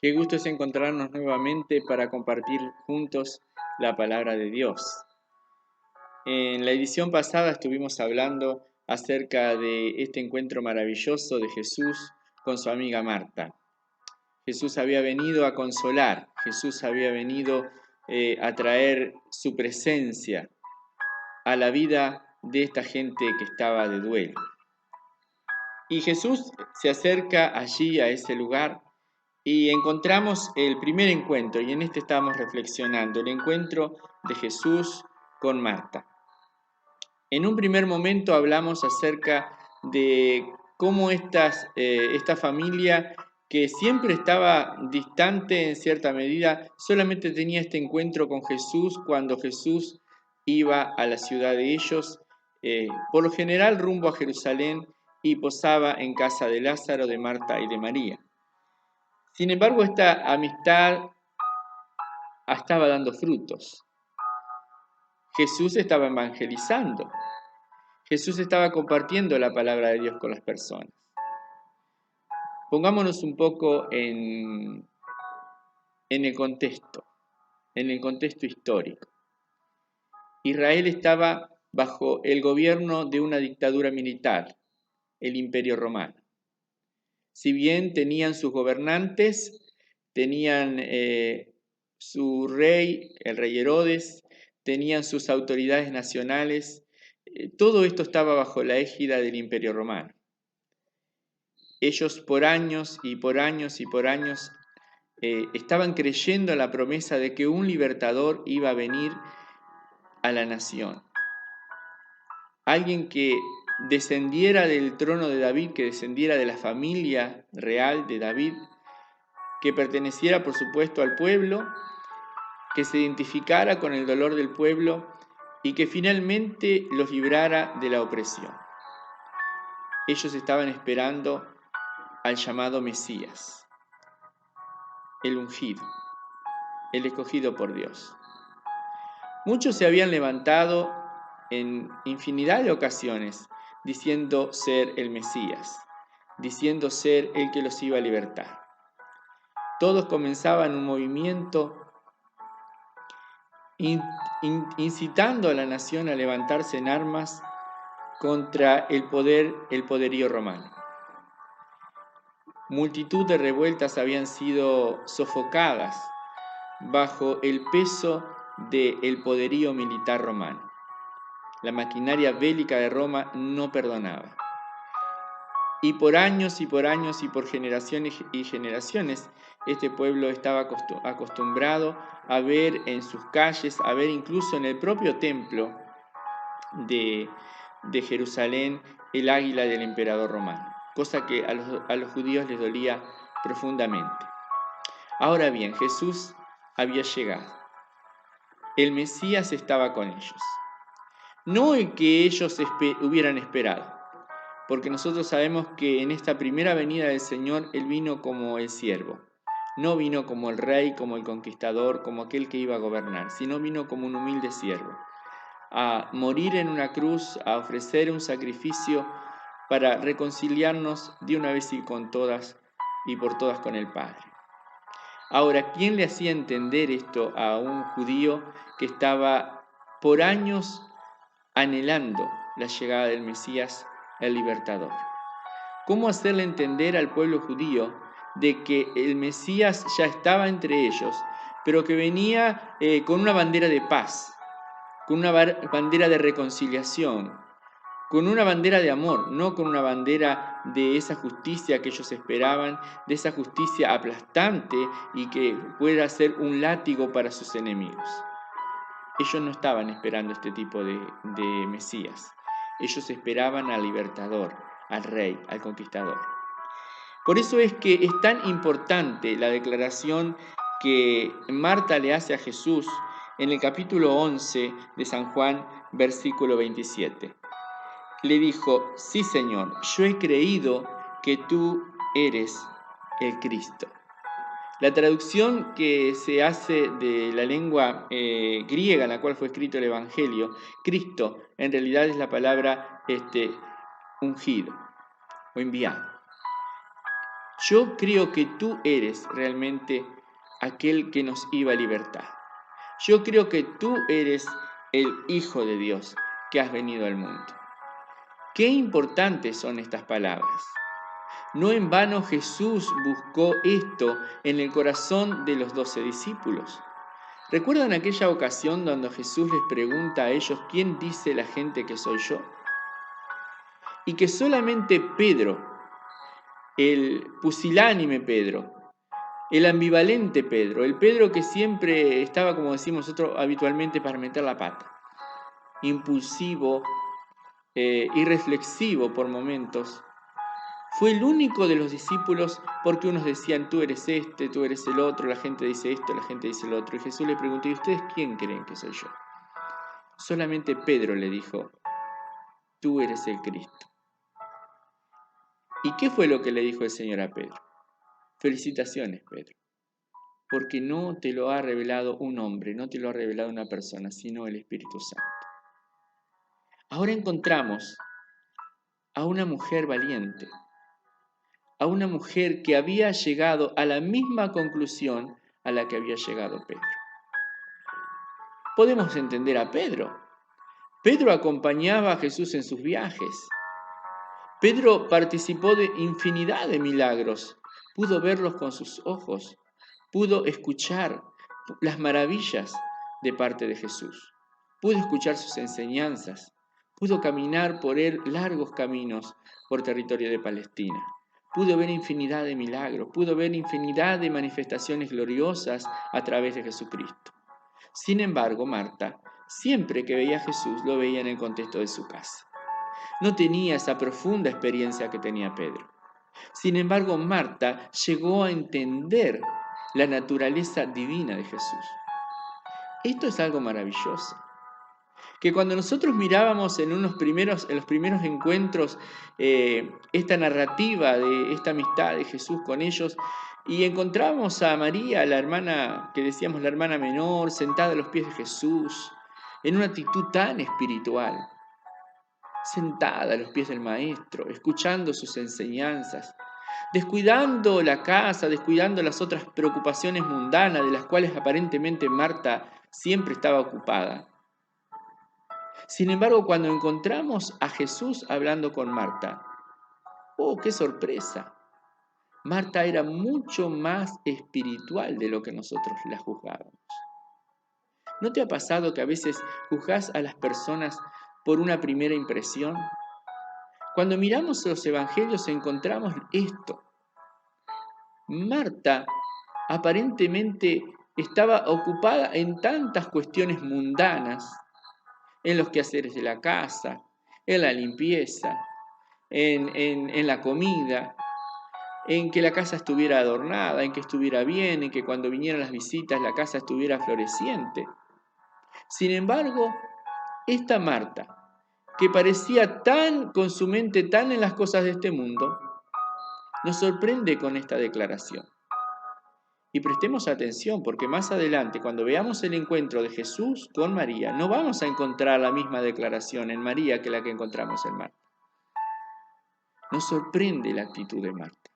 Qué gusto es encontrarnos nuevamente para compartir juntos la palabra de Dios. En la edición pasada estuvimos hablando acerca de este encuentro maravilloso de Jesús con su amiga Marta. Jesús había venido a consolar, Jesús había venido a traer su presencia a la vida de esta gente que estaba de duelo. Y Jesús se acerca allí a ese lugar y encontramos el primer encuentro, y en este estamos reflexionando, el encuentro de Jesús con Marta. En un primer momento hablamos acerca de cómo esta familia, que siempre estaba distante en cierta medida, solamente tenía este encuentro con Jesús cuando Jesús iba a la ciudad de ellos, por lo general rumbo a Jerusalén, y posaba en casa de Lázaro, de Marta y de María. Sin embargo, esta amistad estaba dando frutos. Jesús estaba evangelizando. Jesús estaba compartiendo la palabra de Dios con las personas. Pongámonos un poco en el contexto histórico. Israel estaba bajo el gobierno de una dictadura militar, el Imperio Romano. Si bien tenían sus gobernantes, tenían su rey, el rey Herodes, tenían sus autoridades nacionales, todo esto estaba bajo la égida del Imperio Romano. Ellos por años y por años y por años estaban creyendo en la promesa de que un libertador iba a venir a la nación. Alguien que descendiera del trono de David, que descendiera de la familia real de David, que perteneciera por supuesto al pueblo, que se identificara con el dolor del pueblo y que finalmente los librara de la opresión. Ellos estaban esperando al llamado Mesías, el ungido, el escogido por Dios. Muchos se habían levantado en infinidad de ocasiones diciendo ser el Mesías, diciendo ser el que los iba a libertar. Todos comenzaban un movimiento incitando a la nación a levantarse en armas contra el poderío romano. Multitud de revueltas habían sido sofocadas bajo el peso del poderío militar romano. La maquinaria bélica de Roma no perdonaba. Y por años y por años y por generaciones y generaciones, este pueblo estaba acostumbrado a ver en sus calles, a ver incluso en el propio templo de Jerusalén, el águila del emperador romano, cosa que a los judíos les dolía profundamente. Ahora bien, Jesús había llegado. El Mesías estaba con ellos. No el que ellos hubieran esperado, porque nosotros sabemos que en esta primera venida del Señor, Él vino como el siervo. No vino como el rey, como el conquistador, como aquel que iba a gobernar, sino vino como un humilde siervo, a morir en una cruz, a ofrecer un sacrificio para reconciliarnos de una vez y con todas y por todas con el Padre. Ahora, ¿quién le hacía entender esto a un judío que estaba por años anhelando la llegada del Mesías, el libertador? ¿Cómo hacerle entender al pueblo judío de que el Mesías ya estaba entre ellos, pero que venía con una bandera de paz, con una bandera de reconciliación, con una bandera de amor, no con una bandera de esa justicia que ellos esperaban, de esa justicia aplastante y que pueda ser un látigo para sus enemigos? Ellos no estaban esperando este tipo de Mesías. Ellos esperaban al libertador, al rey, al conquistador. Por eso es que es tan importante la declaración que Marta le hace a Jesús en el capítulo 11 de San Juan, versículo 27. Le dijo: sí, Señor, yo he creído que tú eres el Cristo. La traducción que se hace de la lengua griega en la cual fue escrito el Evangelio, Cristo, en realidad es la palabra ungido o enviado. Yo creo que tú eres realmente aquel que nos iba a libertar. Yo creo que tú eres el Hijo de Dios que has venido al mundo. Qué importantes son estas palabras. No en vano Jesús buscó esto en el corazón de los 12 discípulos. ¿Recuerdan aquella ocasión donde Jesús les pregunta a ellos quién dice la gente que soy yo? Y que solamente Pedro, el pusilánime Pedro, el ambivalente Pedro, el Pedro que siempre estaba, como decimos nosotros habitualmente, para meter la pata, impulsivo, irreflexivo por momentos, fue el único de los discípulos, porque unos decían, tú eres este, tú eres el otro, la gente dice esto, la gente dice el otro. Y Jesús le preguntó, ¿y ustedes quién creen que soy yo? Solamente Pedro le dijo, tú eres el Cristo. ¿Y qué fue lo que le dijo el Señor a Pedro? Felicitaciones, Pedro, porque no te lo ha revelado un hombre, no te lo ha revelado una persona, sino el Espíritu Santo. Ahora encontramos a una mujer valiente, a una mujer que había llegado a la misma conclusión a la que había llegado Pedro. Podemos entender a Pedro. Pedro acompañaba a Jesús en sus viajes. Pedro participó de infinidad de milagros. Pudo verlos con sus ojos. Pudo escuchar las maravillas de parte de Jesús. Pudo escuchar sus enseñanzas. Pudo caminar por él largos caminos por territorio de Palestina. Pudo ver infinidad de milagros. Pudo ver infinidad de manifestaciones gloriosas a través de Jesucristo. Sin embargo, Marta, siempre que veía a Jesús, lo veía en el contexto de su casa. No tenía esa profunda experiencia que tenía Pedro. Sin embargo, Marta llegó a entender la naturaleza divina de Jesús. Esto es algo maravilloso. Que cuando nosotros mirábamos en los primeros encuentros esta narrativa de esta amistad de Jesús con ellos, y encontramos a María, la hermana, que decíamos la hermana menor, sentada a los pies de Jesús, en una actitud tan espiritual, sentada a los pies del Maestro, escuchando sus enseñanzas, descuidando la casa, descuidando las otras preocupaciones mundanas de las cuales aparentemente Marta siempre estaba ocupada. Sin embargo, cuando encontramos a Jesús hablando con Marta, ¡oh, qué sorpresa! Marta era mucho más espiritual de lo que nosotros la juzgábamos. ¿No te ha pasado que a veces juzgás a las personas por una primera impresión? Cuando miramos los evangelios encontramos esto. Marta aparentemente estaba ocupada en tantas cuestiones mundanas, en los quehaceres de la casa, en la limpieza, en la comida, en que la casa estuviera adornada, en que estuviera bien, en que cuando vinieran las visitas la casa estuviera floreciente. Sin embargo, esta Marta, que parecía tan con su mente tan en las cosas de este mundo, nos sorprende con esta declaración. Y prestemos atención, porque más adelante, cuando veamos el encuentro de Jesús con María, no vamos a encontrar la misma declaración en María que la que encontramos en Marta. Nos sorprende la actitud de Marta,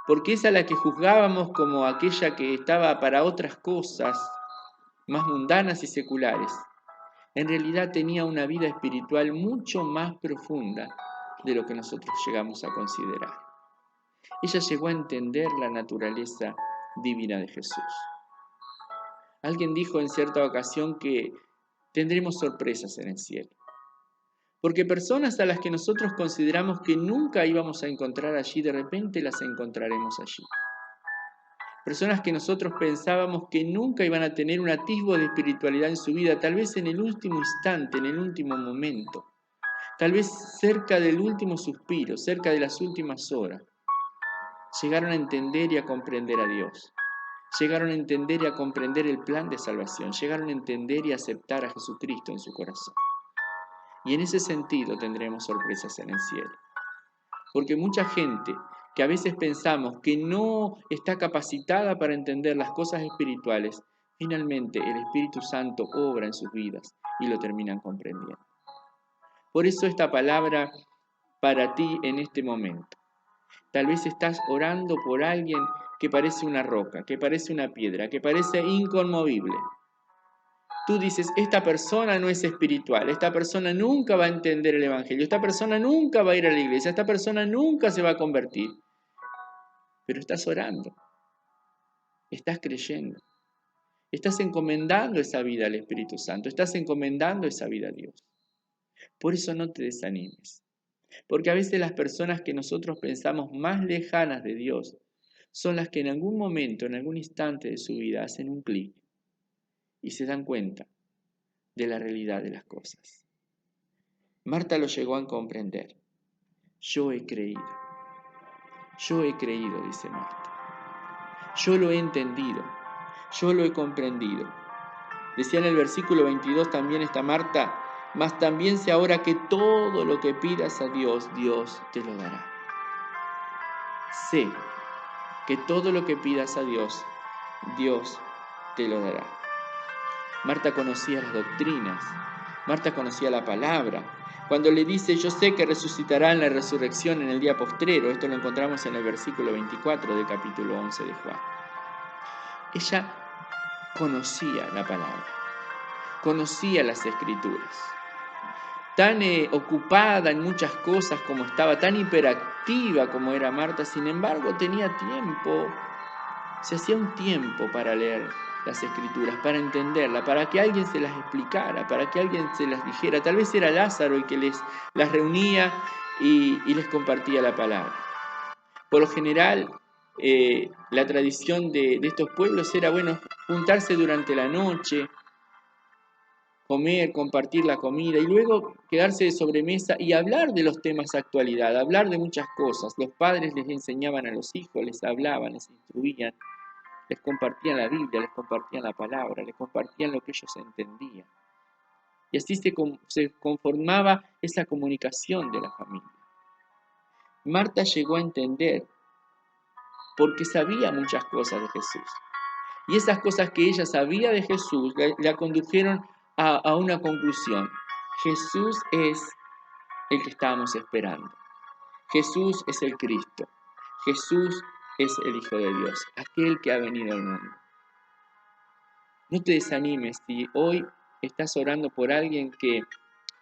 porque es a la que juzgábamos como aquella que estaba para otras cosas más mundanas y seculares. En realidad tenía una vida espiritual mucho más profunda de lo que nosotros llegamos a considerar. Ella llegó a entender la naturaleza divina de Jesús. Alguien dijo en cierta ocasión que tendremos sorpresas en el cielo. Porque personas a las que nosotros consideramos que nunca íbamos a encontrar allí, de repente las encontraremos allí. Personas que nosotros pensábamos que nunca iban a tener un atisbo de espiritualidad en su vida, tal vez en el último instante, en el último momento, tal vez cerca del último suspiro, cerca de las últimas horas, llegaron a entender y a comprender a Dios. Llegaron a entender y a comprender el plan de salvación. Llegaron a entender y a aceptar a Jesucristo en su corazón. Y en ese sentido tendremos sorpresas en el cielo. Porque mucha gente que a veces pensamos que no está capacitada para entender las cosas espirituales, finalmente el Espíritu Santo obra en sus vidas y lo terminan comprendiendo. Por eso esta palabra para ti en este momento. Tal vez estás orando por alguien que parece una roca, que parece una piedra, que parece inconmovible. Tú dices, esta persona no es espiritual, esta persona nunca va a entender el Evangelio, esta persona nunca va a ir a la iglesia, esta persona nunca se va a convertir. Pero estás orando, estás creyendo, estás encomendando esa vida al Espíritu Santo, estás encomendando esa vida a Dios. Por eso no te desanimes, porque a veces las personas que nosotros pensamos más lejanas de Dios son las que en algún momento, en algún instante de su vida hacen un clic y se dan cuenta de la realidad de las cosas. Marta lo llegó a comprender. Yo he creído, dice Marta. Yo lo he entendido, yo lo he comprendido. Decía en el versículo 22 también esta Marta, mas también sé ahora que todo lo que pidas a Dios, Dios te lo dará. Sé que todo lo que pidas a Dios, Dios te lo dará. Marta conocía las doctrinas, Marta conocía la palabra. Cuando le dice, yo sé que resucitará en la resurrección en el día postrero, esto lo encontramos en el versículo 24 del capítulo 11 de Juan. Ella conocía la palabra, conocía las escrituras. Tan ocupada en muchas cosas como estaba, tan hiperactiva como era Marta, sin embargo tenía tiempo, se hacía un tiempo para leer las escrituras, para entenderlas, para que alguien se las explicara, para que alguien se las dijera. Tal vez era Lázaro el que las reunía y les compartía la palabra. Por lo general, la tradición de estos pueblos era, juntarse durante la noche, comer, compartir la comida y luego quedarse de sobremesa y hablar de los temas de actualidad, hablar de muchas cosas. Los padres les enseñaban a los hijos, les hablaban, les instruían, les compartían la Biblia, les compartían la palabra, les compartían lo que ellos entendían. Y así se conformaba esa comunicación de la familia. Marta llegó a entender porque sabía muchas cosas de Jesús. Y esas cosas que ella sabía de Jesús la condujeron a una conclusión. Jesús es el que estábamos esperando. Jesús es el Cristo. Jesús es el Hijo de Dios, aquel que ha venido al mundo. No te desanimes si hoy estás orando por alguien que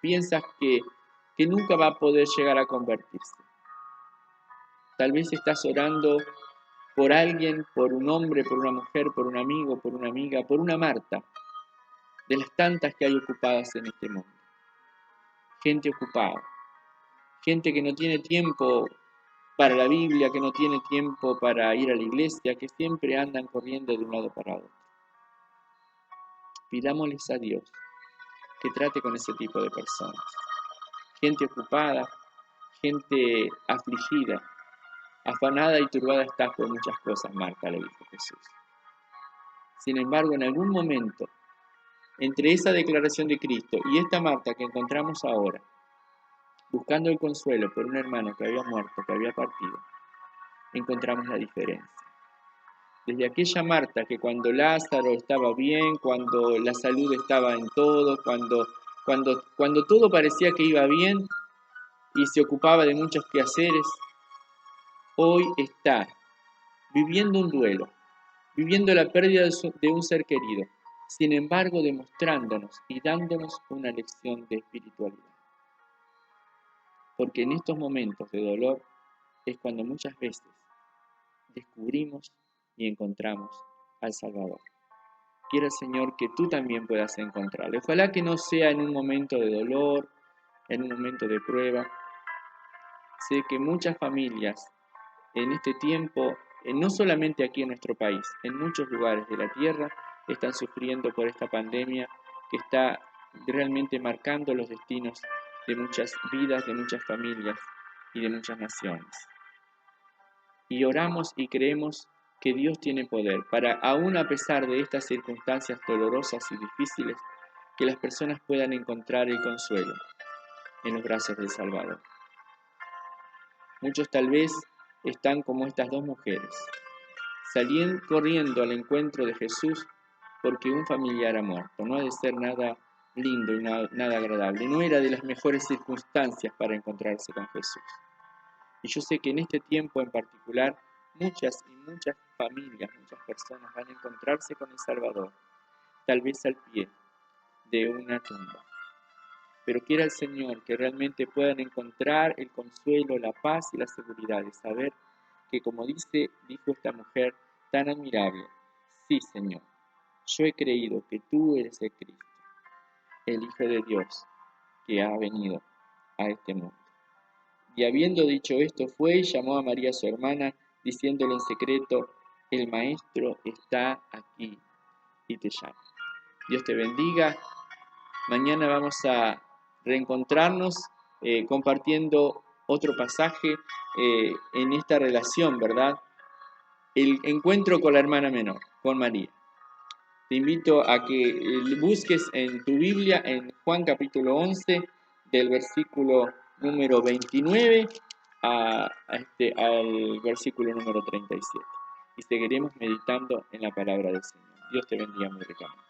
piensas que nunca va a poder llegar a convertirse. Tal vez estás orando por alguien, por un hombre, por una mujer, por un amigo, por una amiga, por una Marta, de las tantas que hay ocupadas en este mundo. Gente ocupada, gente que no tiene tiempo para la Biblia, que no tiene tiempo para ir a la iglesia, que siempre andan corriendo de un lado para otro. Pidámosles a Dios que trate con ese tipo de personas. Gente ocupada, gente afligida, afanada y turbada estás por muchas cosas, Marta, le dijo Jesús. Sin embargo, en algún momento, entre esa declaración de Cristo y esta Marta que encontramos ahora, buscando el consuelo por un hermano que había muerto, que había partido, encontramos la diferencia. Desde aquella Marta que cuando Lázaro estaba bien, cuando la salud estaba en todo, cuando todo parecía que iba bien y se ocupaba de muchos quehaceres, hoy está viviendo un duelo, viviendo la pérdida de un ser querido, sin embargo demostrándonos y dándonos una lección de espiritualidad. Porque en estos momentos de dolor es cuando muchas veces descubrimos y encontramos al Salvador. Quiero, el Señor, que tú también puedas encontrarlo. Ojalá que no sea en un momento de dolor, en un momento de prueba. Sé que muchas familias en este tiempo, no solamente aquí en nuestro país, en muchos lugares de la tierra, están sufriendo por esta pandemia que está realmente marcando los destinos de muchas vidas, de muchas familias y de muchas naciones. Y oramos y creemos que Dios tiene poder para, aún a pesar de estas circunstancias dolorosas y difíciles, que las personas puedan encontrar el consuelo en los brazos del Salvador. Muchos tal vez están como estas dos mujeres, salían corriendo al encuentro de Jesús porque un familiar ha muerto. No ha de ser nada lindo y nada agradable. No era de las mejores circunstancias para encontrarse con Jesús. Y yo sé que en este tiempo en particular, muchas y muchas familias, muchas personas van a encontrarse con el Salvador, tal vez al pie de una tumba. Pero quiera el Señor que realmente puedan encontrar el consuelo, la paz y la seguridad de saber que, como dijo esta mujer tan admirable, sí, Señor, yo he creído que tú eres el Cristo, el Hijo de Dios, que ha venido a este mundo. Y habiendo dicho esto, fue y llamó a María su hermana, diciéndole en secreto, el Maestro está aquí y te llama. Dios te bendiga. Mañana vamos a reencontrarnos compartiendo otro pasaje en esta relación, ¿verdad? El encuentro con la hermana menor, con María. Te invito a que busques en tu Biblia, en Juan capítulo 11, del versículo número 29 al versículo número 37. Y seguiremos meditando en la palabra del Señor. Dios te bendiga muy ricamente.